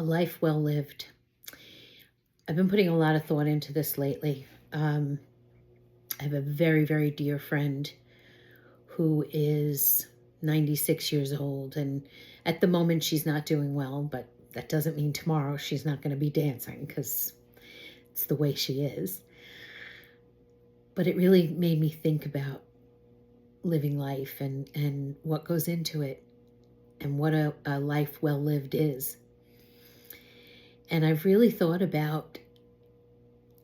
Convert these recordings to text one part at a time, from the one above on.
life well lived. I've been putting a lot of thought into this lately. I have a very, very dear friend who is 96 years old, and at the moment she's not doing well, but that doesn't mean tomorrow she's not going to be dancing, because it's the way she is. But it really made me think about living life and what goes into it, and what a life well lived is. And I've really thought about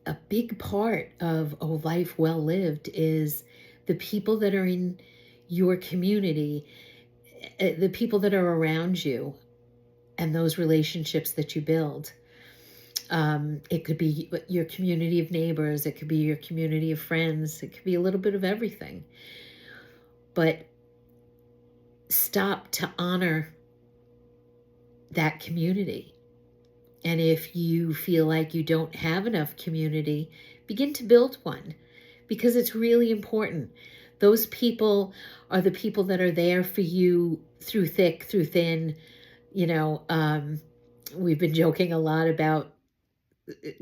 a big part of a life well lived is the people that are in your community, the people that are around you, and those relationships that you build. It could be your community of neighbors, it could be your community of friends, it could be a little bit of everything. But stop to honor that community. And if you feel like you don't have enough community, begin to build one, because it's really important. Those people are the people that are there for you through thick, through thin. We've been joking a lot about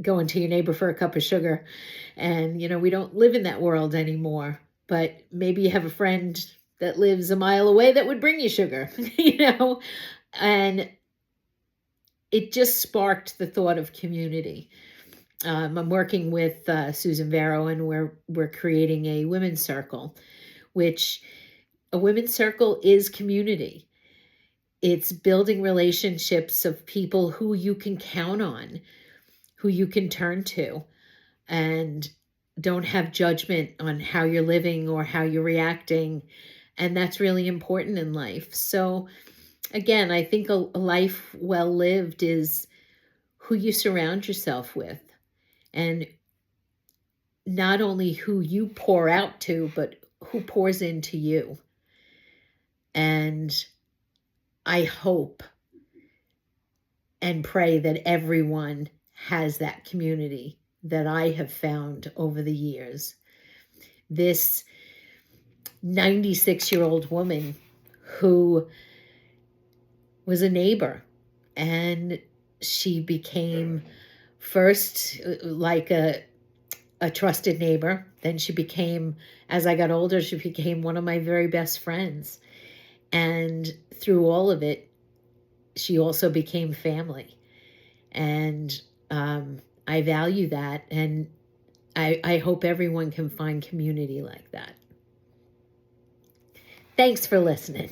going to your neighbor for a cup of sugar. And, we don't live in that world anymore. But maybe you have a friend that lives a mile away that would bring you sugar, and it just sparked the thought of community. I'm working with Susan Vero, and we're creating a women's circle, which a women's circle is community. It's building relationships of people who you can count on, who you can turn to, and don't have judgment on how you're living or how you're reacting. And that's really important in life. So again, I think a life well lived is who you surround yourself with, and not only who you pour out to, but who pours into you. And I hope and pray that everyone has that community that I have found over the years. This 96-year-old woman who was a neighbor, and she became first like a trusted neighbor. Then she became, as I got older, she became one of my very best friends. And through all of it, she also became family. And I value that. And I hope everyone can find community like that. Thanks for listening.